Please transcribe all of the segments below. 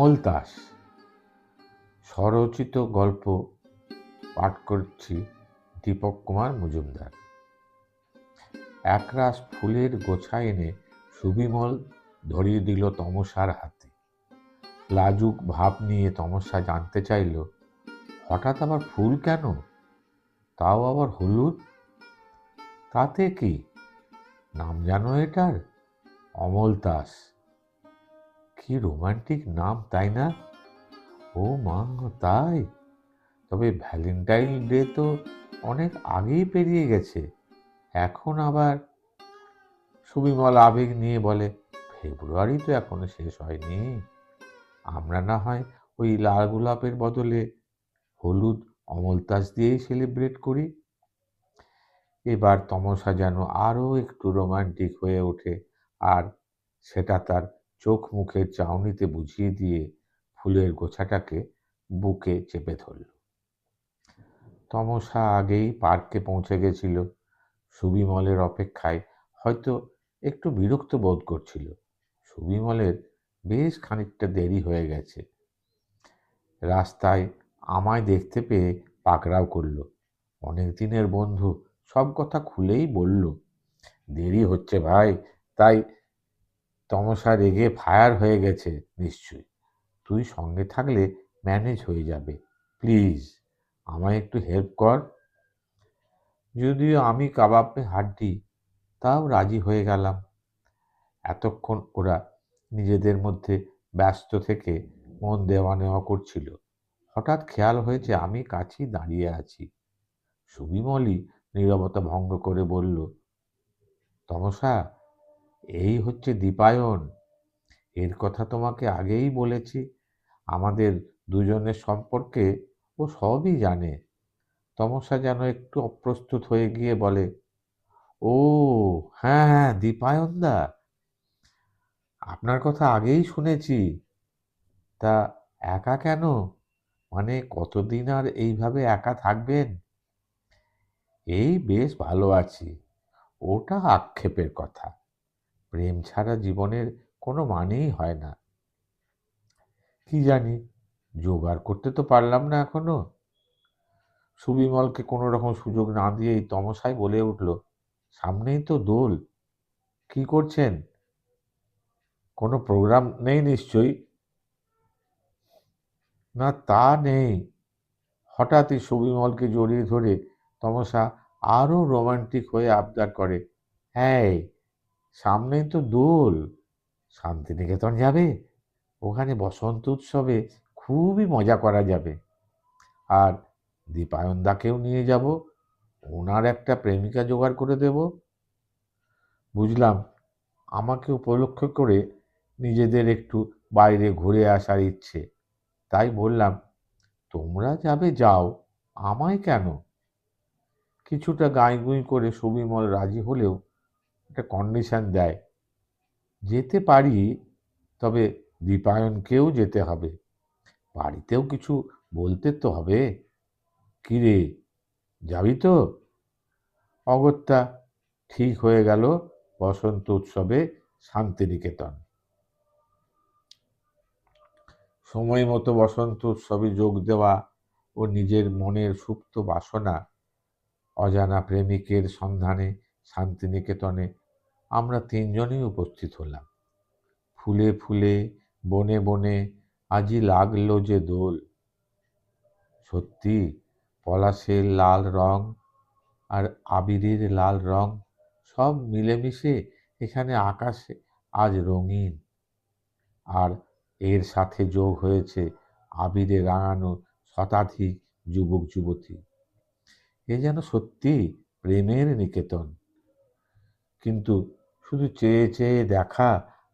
অমল দাস স্বরচিত গল্প পাঠ করছি দীপক কুমার মজুমদার। একরাশ ফুলের গোছা এনে সুবিমল ধরিয়ে দিল তমসার হাতে। লাজুক ভাব নিয়ে তমসা জানতে চাইল, হঠাৎ আবার ফুল কেন, তাও আবার হলুদ? তাতে কি, নাম জানো এটার? অমল দাস। কি রোমান্টিক নাম, তাই না? ও মা, তাই? তবে ভ্যালেন্টাইন ডে তো অনেক আগেই পেরিয়ে গেছে, এখন আবার? সুবিমল আবেগ নিয়ে বলে, ফেব্রুয়ারি তো এখনো শেষ হয়নি। আমরা না হয় ওই লাল গোলাপের বদলে হলুদ অমলতাস দিয়েই সেলিব্রেট করি। এবার তমসা যেন আরো একটু রোমান্টিক হয়ে ওঠে, আর সেটা তার চোখ মুখের চাউনিতে বুঝিয়ে দিয়ে ফুলের গোছাটাকে বুকে চেপে ধরল। তমসা আগেই পার্কে পৌঁছে গেছিল। সুবিমলের অপেক্ষায় হয়তো একটু বিরক্ত বোধ করছিল। সুবিমলের বেশ খানিকটা দেরি হয়ে গেছে। রাস্তায় আমায় দেখতে পেয়ে পাকড়াও করল। অনেক দিনের বন্ধু, সব কথা খুলেই বলল। দেরি হচ্ছে ভাই, তাই। তমসা রেগে ফায়ার হয়ে গেছে নিশ্চয়ই। তুই সঙ্গে থাকলে ম্যানেজ হয়ে যাবে, প্লিজ আমায় একটু হেল্প কর। যদিও আমি কাবাবে হাড্ডি, তাও রাজি হয়ে গেলাম। এতক্ষণ ওরা নিজেদের মধ্যে ব্যস্ত থেকে মন দেওয়া নেওয়া করছিল। হঠাৎ খেয়াল হয়েছে আমি কাছেই দাঁড়িয়ে আছি। সুবিমলই নীরবতা ভঙ্গ করে বলল, তমসা, এই হচ্ছে দীপায়ন। এর কথা তোমাকে আগেই বলেছি। আমাদের দুজনের সম্পর্কে ও সবই জানে। তমসা যেন একটু অপ্রস্তুত হয়ে গিয়ে বলে, ও হ্যাঁ হ্যাঁ, দীপায়ন দা, আপনার কথা আগেই শুনেছি। তা একা কেন? মানে কতদিন আর এইভাবে একা থাকবেন? এই বেশ ভালো আছি। ওটা আক্ষেপের কথা। প্রেম ছাড়া জীবনের কোনো মানেই হয় না। কি জানি, জোগাড় করতে তো পারলাম না এখনো। সুবিমলকে কোনো রকম সুযোগ না দিয়েই তমসাই বলে উঠল, সামনেই তো দোল, কি করছেন? কোনো প্রোগ্রাম নেই নিশ্চয়ই? না, তা নেই। হঠাৎই সুবিমলকে জড়িয়ে ধরে তমসা আরো রোমান্টিক হয়ে আবদার করে, হ্যাঁ, সামনেই তো দোল, শান্তিনিকেতন যাবে? ওখানে বসন্ত উৎসবে খুবই মজা করা যাবে। আর দীপায়ন দাকেও নিয়ে যাব, ওনার একটা প্রেমিকা জোগাড় করে দেব। বুঝলাম আমাকে উপলক্ষ করে নিজেদের একটু বাইরে ঘুরে আসার ইচ্ছে, তাই বললাম, তোমরা যাবে যাও, আমায় কেন? কিছুটা গাঁইগুঁই করে সুবিমল রাজি হলেও একটা কন্ডিশন দেয়, যেতে পারি, তবে দীপায়নকেও যেতে হবে। বাড়িতেও কিছু বলতে তো হবে। কিরে, যাবি তো? অগত্যা ঠিক হয়ে গেল বসন্ত উৎসবে শান্তিনিকেতন। সময় মতো বসন্ত উৎসবে যোগ দেওয়া ও নিজের মনের সুপ্ত বাসনা অজানা প্রেমিকের সন্ধানে শান্তিনিকেতনে আমরা তিনজনই উপস্থিত হলাম। ফুলে ফুলে, বনে বনে আজই লাগলো যে দোল। সত্যি, পলাশের লাল রং আর আবিরের লাল রং সব মিলেমিশে এখানে আকাশে আজ রঙিন। আর এর সাথে যোগ হয়েছে আবিরে রাঙানো শতাধিক যুবক যুবতী। এ যেন সত্যি প্রেমের নিকেতন। কিন্তু শুধু চেয়ে চেয়ে দেখা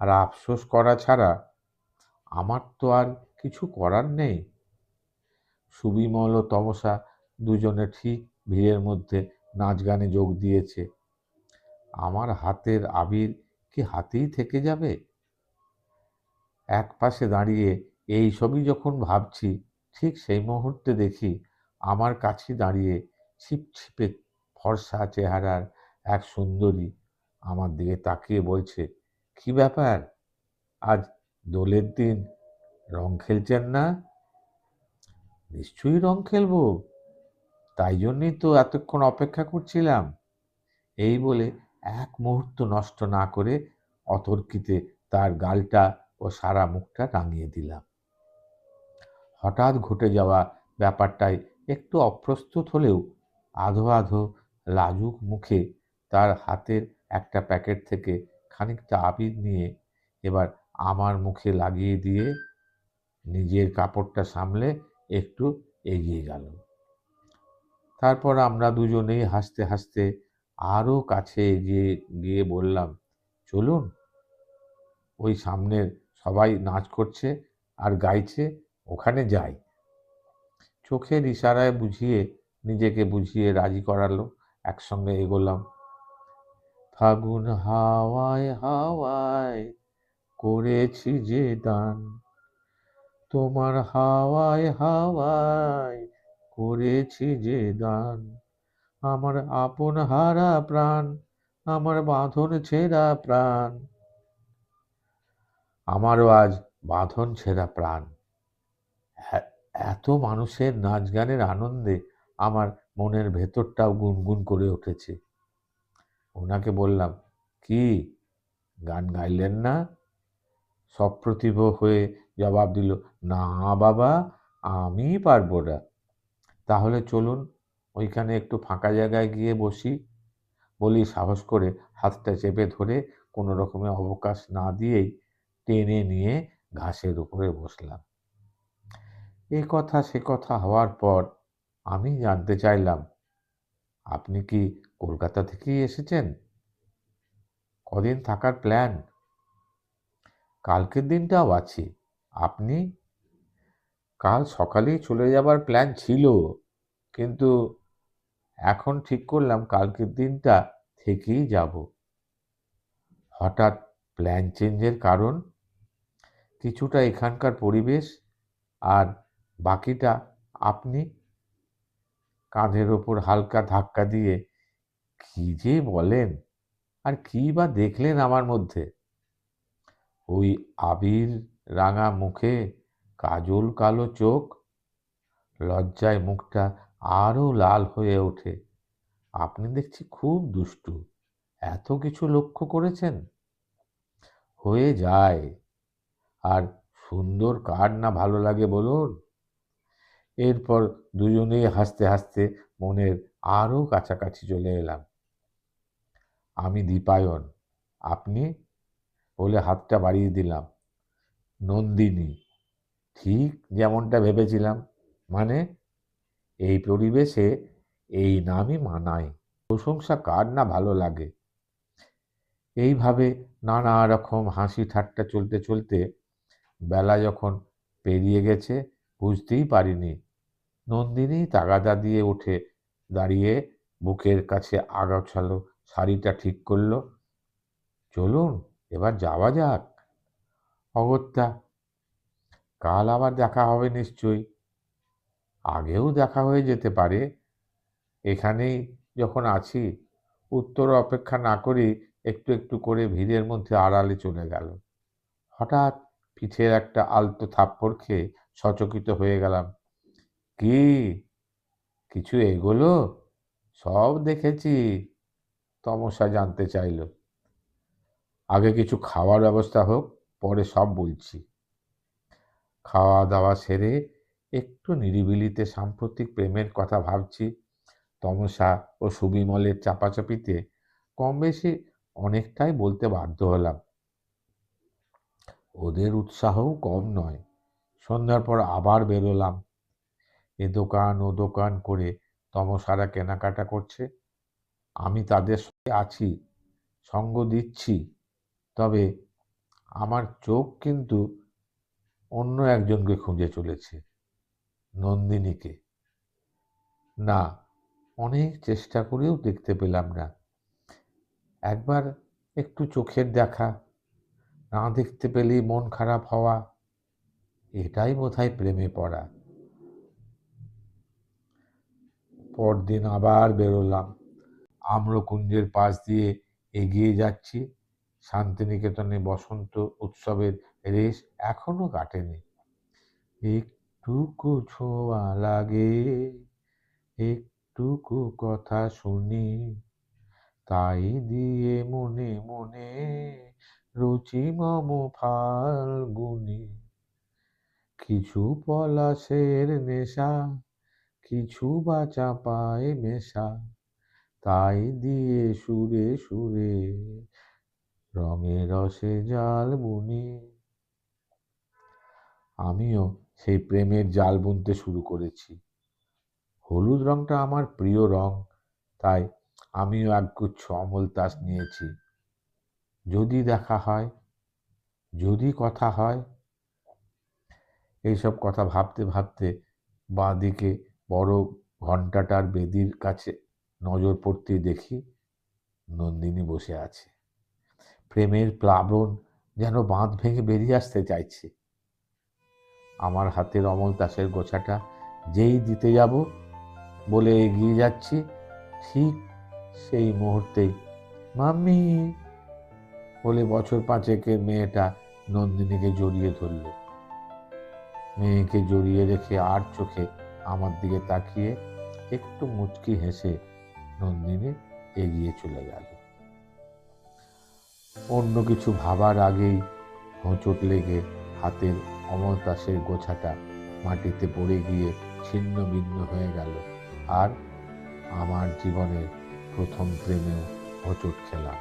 আর আফসোস করা ছাড়া আমার তো আর কিছু করার নেই। সুবিমল ও তমসা দুজনে ঠিক ভিড়ের মধ্যে নাচ গানে যোগ দিয়েছে। আমার হাতের আবির কি হাতেই থেকে যাবে? এক পাশে দাঁড়িয়ে এই সবই যখন ভাবছি, ঠিক সেই মুহূর্তে দেখি আমার কাছে দাঁড়িয়ে ছিপছিপে ফর্সা চেহারার এক সুন্দরী আমার দিকে তাকিয়ে বলছে, কি ব্যাপার, আজ দোলের দিন, রং খেলছেন না? নিশ্চয়ই রং খেলবো, তাই জন্যই তো এতক্ষণ অপেক্ষা করছিলাম। এই বলে এক মুহূর্ত নষ্ট না করে অতর্কিতে তার গালটা ও সারা মুখটা রাঙিয়ে দিলাম। হঠাৎ ঘটে যাওয়া ব্যাপারটায় একটু অপ্রস্তুত হলেও আধো আধো লাজুক মুখে তার হাতের একটা প্যাকেট থেকে খানিকটা আবির নিয়ে এবার আমার মুখে লাগিয়ে দিয়ে নিজের কাপড়টা সামলে একটু এগিয়ে গেল। তারপর আমরা দুজনেই হাসতে হাসতে আরো কাছে এগিয়ে গিয়ে বললাম, চলুন, ওই সামনের সবাই নাচ করছে আর গাইছে, ওখানে যাই। চোখের ইশারায় বুঝিয়ে নিজেকে বুঝিয়ে রাজি করালো। একসঙ্গে এগোলাম। ফাগুন হাওয়ায় হাওয়ায় করেছি যে দান, তোমার হাওয়ায় হাওয়ায় করেছি যে দান, আমার আপন হারা প্রাণ, আমার বাঁধন ছেঁড়া প্রাণ। আমারও আজ বাঁধন ছেঁড়া প্রাণ। এত মানুষের নাচ গানের আনন্দে আমার মনের ভেতরটাও গুনগুন করে উঠেছে। ওনাকে বললাম, কি গান গাইলেন না? সপ্রতিভ হয়ে জবাব দিল, না বাবা, আমি পারবো না। তাহলে চলুন, ওইখানে একটু ফাঁকা জায়গায় গিয়ে বসি। বলি সাহস করে হাতটা চেপে ধরে কোনো রকমে অবকাশ না দিয়েই টেনে নিয়ে ঘাসের উপরে বসলাম। এ কথা সে কথা হওয়ার পর আমি জানতে চাইলাম, আপনি কি কলকাতা থেকেই এসেছেন? কদিন থাকার প্ল্যান? কালকের দিনটাও আছে। আপনি? কাল সকালেই চলে যাবার প্ল্যান ছিল, কিন্তু এখন ঠিক করলাম কালকের দিনটা থেকেই যাব। হঠাৎ প্ল্যান চেঞ্জের কারণ? কিছুটা এখানকার পরিবেশ আর বাকিটা আপনি। কাঁধের ওপর হালকা ধাক্কা দিয়ে, কি যে বলেন, আর কি বা দেখলেন আমার মধ্যে? ওই আবির রাঙা মুখে কাজল কালো চোখ, লজ্জায় মুখটা আরো লাল হয়ে ওঠে। আপনি দেখছি খুব দুষ্টু, এত কিছু লক্ষ্য করেছেন? হয়ে যায়, আর সুন্দর কার না ভালো লাগে বলুন? এরপর দুজনেই হাসতে হাসতে মনের আরো কাছাকাছি চলে এলাম। আমি দীপায়ন, আপনি? বলে হাতটা বাড়িয়ে দিলাম। নন্দিনী। ঠিক যেমনটা ভেবেছিলাম। মানে, এই পরিবেশে এই নামই মানায়। প্রশংসা কার না ভালো লাগে? এইভাবে নানা রকম হাসি ঠাট্টা চলতে চলতে বেলা যখন পেরিয়ে গেছে বুঝতেই পারিনি। নন্দিনী তাগাদা দিয়ে উঠে দাঁড়িয়ে বুকের কাছে আগাছালো শাড়িটা ঠিক করলো। চলুন, এবার যাওয়া যাক। অগত্যা, কাল আবার দেখা হবে নিশ্চয়ই। আগেও দেখা হয়ে যেতে পারে। এখানেই যখন আছি, উত্তর অপেক্ষা না করেই একটু একটু করে ভিড়ের মধ্যে আড়ালে চলে গেল। হঠাৎ পিঠের একটা আলতো থাপ্পড় খেয়ে সচকিত হয়ে গেলাম। কি, কিছু এগোলো? সব দেখেছি। তমসা জানতে চাইল। আগে কিছু খাওয়ার ব্যবস্থা হোক, পরে সব বলছি। খাওয়া দাওয়া সেরে একটু নিরিবিলিতে সাম্প্রতিক প্রেমের কথা ভাবছি। তমসা ও সুবিমলের চাপাচাপিতে কম বেশি অনেকটাই বলতে বাধ্য হলাম। ওদের উৎসাহও কম নয়। সন্ধ্যার পর আবার বেরোলাম। এ দোকান ও দোকান করে তমসারা কেনাকাটা করছে। আমি তাদের সঙ্গে আছি, সঙ্গ দিচ্ছি। তবে আমার চোখ কিন্তু অন্য একজনকে খুঁজে চলেছে, নন্দিনীকে। না, অনেক চেষ্টা করেও দেখতে পেলাম না। একবার একটু চোখের দেখা, না দেখতে পেলেই মন খারাপ হওয়া, এটাই বোধহয় প্রেমে পড়া। পরদিন আবার বেরোলাম। আম্রকুঞ্জের পাশ দিয়ে এগিয়ে যাচ্ছি। শান্তিনিকেতনে বসন্ত উৎসবের রেশ এখনো কাটেনি। একটুকু ছোঁয়া লাগে, একটুকু কথা শুনি, তাই দিয়ে মনে মনে রুচি মম ফাল্গুনি। কিছু পলাশের নেশা, কিছু বা চাঁপায় মেশা, তাই দিয়ে সুরে সুরে রঙে রসে জাল বুনি। আমিও সেই প্রেমের জাল বুনতে শুরু করেছি। হলুদ রংটা আমার প্রিয় রং, তাই আমিও একগুচ্ছ অমল তাস নিয়েছি। যদি দেখা হয়, যদি কথা হয়, এইসব কথা ভাবতে ভাবতে বাঁদিকে বড় ঘণ্টাটার বেদির কাছে নজর পড়তেই দেখি নন্দিনী বসে আছে। প্রেমের প্লাবন যেন বাঁধ ভেঙে বেরিয়ে আসতে চাইছে। আমার হাতের অমল তাসের গোছাটা যেই দিতে যাব বলে এগিয়ে যাচ্ছি, ঠিক সেই মুহূর্তেই মাম্মি বলে বছর 5-এর মেয়েটা নন্দিনীকে জড়িয়ে ধরল। মেয়েকে জড়িয়ে রেখে আর চোখে আমার দিকে তাকিয়ে একটু মুচকি হেসে নন্দিনী এগিয়ে চলে গেল। অন্য কিছু ভাবার আগেই হোঁচট লেগে হাতের অমল তাসের গোছাটা মাটিতে পড়ে গিয়ে ছিন্ন ভিন্ন হয়ে গেল। আর আমার জীবনের প্রথম প্রেমেও হোঁচট খেলাম।